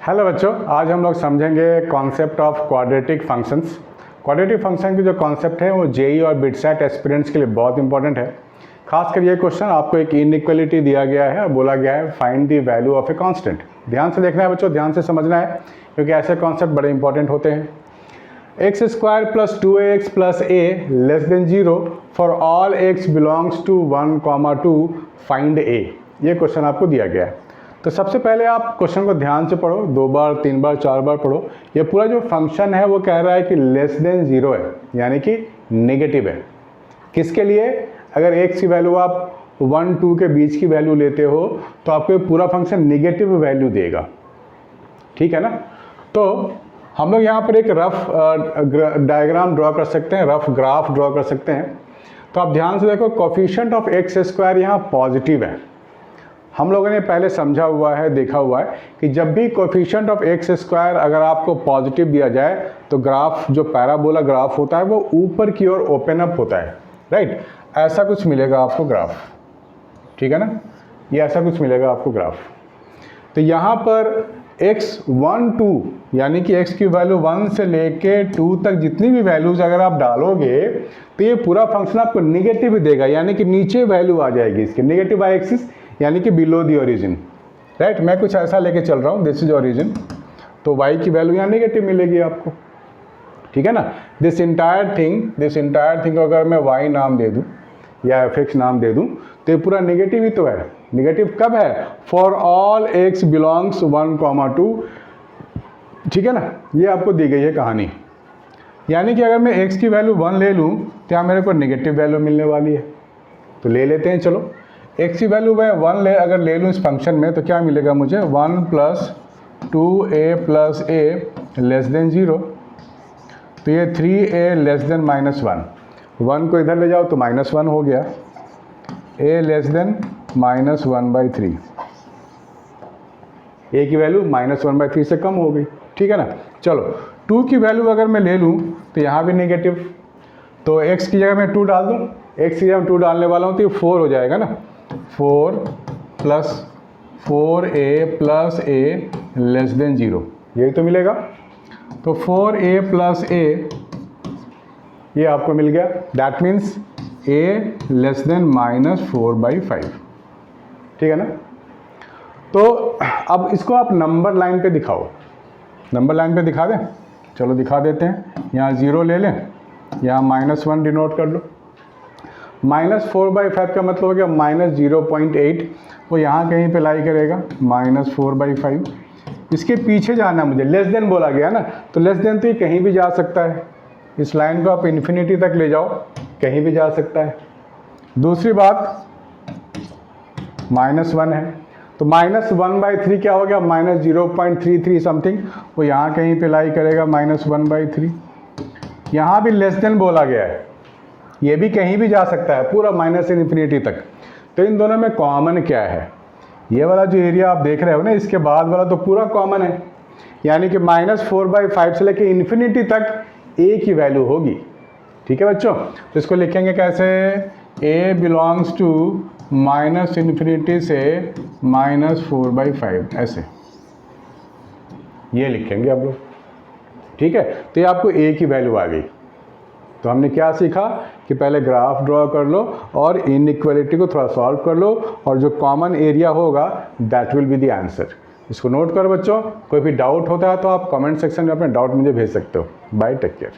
Hello बच्चों, आज हम लोग समझेंगे concept of quadratic functions. Quadratic function की जो कॉन्सेप्ट है वो जेई और बिटसेट एस्पिरेंट्स के लिए बहुत इंपॉर्टेंट है। खासकर ये क्वेश्चन आपको एक इनइक्वालिटी दिया गया है और बोला गया है find the value of a constant. ध्यान से देखना है बच्चों, ध्यान से समझना है, क्योंकि ऐसे कॉन्सेप्ट बड़े इंपॉर्टेंट होते हैं। X square plus 2ax plus a less than 0 for all x belongs to 1, 2 find a। ये क्वेश्चन आपको दिया गया है। तो सबसे पहले आप क्वेश्चन को ध्यान से पढ़ो, 2 बार 3 बार 4 बार पढ़ो। ये पूरा जो फंक्शन है वो कह रहा है कि लेस देन 0 है, यानी कि नेगेटिव है। किसके लिए? अगर x की वैल्यू आप 1, 2 के बीच की वैल्यू लेते हो तो आपको ये पूरा फंक्शन नेगेटिव वैल्यू देगा, ठीक है ना। तो हम लोग यहाँ पर एक रफ डायग्राम ड्रॉ कर सकते हैं, रफ ग्राफ ड्रॉ कर सकते हैं। तो आप ध्यान से देखो, कोफिशिएंट ऑफ एक्स स्क्वायर यहाँ पॉजिटिव है। हम लोगों ने पहले समझा हुआ है, देखा हुआ है कि जब भी कोफिशिएंट ऑफ एक्स स्क्वायर अगर आपको पॉजिटिव दिया जाए तो ग्राफ, जो पैराबोला ग्राफ होता है, वो ऊपर की ओर ओपन अप होता है, राइट। ऐसा कुछ मिलेगा आपको ग्राफ, ठीक है ना। ये ऐसा कुछ मिलेगा आपको ग्राफ। तो यहाँ पर x 1, 2 यानी कि x की वैल्यू 1 से लेके 2 तक जितनी भी वैल्यूज अगर आप डालोगे तो ये पूरा फंक्शन आपको निगेटिव ही देगा, यानी कि नीचे वैल्यू आ जाएगी इसके, नेगेटिव बाई एक्सिस, यानी कि बिलो दी ओरिजिन, राइट। मैं कुछ ऐसा लेके चल रहा हूँ, दिस इज ओरिजिन, तो y की वैल्यू यहाँ नेगेटिव मिलेगी आपको, ठीक है ना। दिस इंटायर थिंग को अगर मैं y नाम दे दूँ या fx नाम दे दूँ तो ये पूरा नेगेटिव ही तो है। नेगेटिव कब है? फॉर ऑल x बिलोंग्स 1, 2, ठीक है ना। ये आपको दी गई है कहानी, यानी कि अगर मैं x की वैल्यू 1 ले लूँ तो यहाँ मेरे को नेगेटिव वैल्यू मिलने वाली है, तो ले लेते हैं। चलो, x की वैल्यू मैं 1 अगर ले लूँ इस फंक्शन में तो क्या मिलेगा मुझे? 1 plus 2a plus a less than 0, तो ये 3a लेस देन -1। 1 को इधर ले जाओ तो -1 हो गया, a लेस देन -1/3, a की वैल्यू -1/3 से कम हो गई, ठीक है ना। चलो, 2 की वैल्यू अगर मैं ले लूँ तो यहाँ भी नेगेटिव, तो x की जगह मैं 2 डाल दूँ, x की जगह 2 डालने वाला हूँ तो ये 4 हो जाएगा ना। 4 plus 4a plus a less than 0, यही तो मिलेगा। तो 4a प्लस a ये आपको मिल गया, that means a less than -4/5, ठीक है ना। तो अब इसको आप नंबर लाइन पे दिखाओ, नंबर लाइन पे दिखा दें। चलो दिखा देते हैं। यहाँ 0 ले लें, यहाँ -1 डिनोट कर लो। -4/5 का मतलब हो गया -0.8, वो यहाँ कहीं पे लाई करेगा, -4/5। इसके पीछे जाना मुझे, लेस देन बोला गया ना, तो लेस देन तो ये कहीं भी जा सकता है। इस लाइन को आप इन्फिनिटी तक ले जाओ, कहीं भी जा सकता है। दूसरी बात, -1 है, तो -1/3 क्या हो गया? -0.33 समथिंग, वो यहाँ कहीं पे लाई करेगा, -1/3। यहाँ भी लेस देन बोला गया है, ये भी कहीं भी जा सकता है, पूरा -इन्फिनिटी तक। तो इन दोनों में कॉमन क्या है? ये वाला जो एरिया आप देख रहे हो ना, इसके बाद वाला तो पूरा कॉमन है, यानी कि -4/5 से लेके इन्फिनिटी तक a की वैल्यू होगी, ठीक है बच्चों। तो इसको लिखेंगे कैसे? a बिलोंग्स टू -इन्फिनिटी से -4/5, ऐसे ये लिखेंगे आप लोग, ठीक है। तो ये आपको a की वैल्यू आ गई। तो हमने क्या सीखा कि पहले ग्राफ ड्रॉ कर लो और इनइक्वालिटी को थोड़ा सॉल्व कर लो, और जो कॉमन एरिया होगा that will be the answer. इसको नोट करो बच्चों। कोई भी डाउट होता है तो आप कमेंट सेक्शन में अपने डाउट मुझे भेज सकते हो। Bye, take care.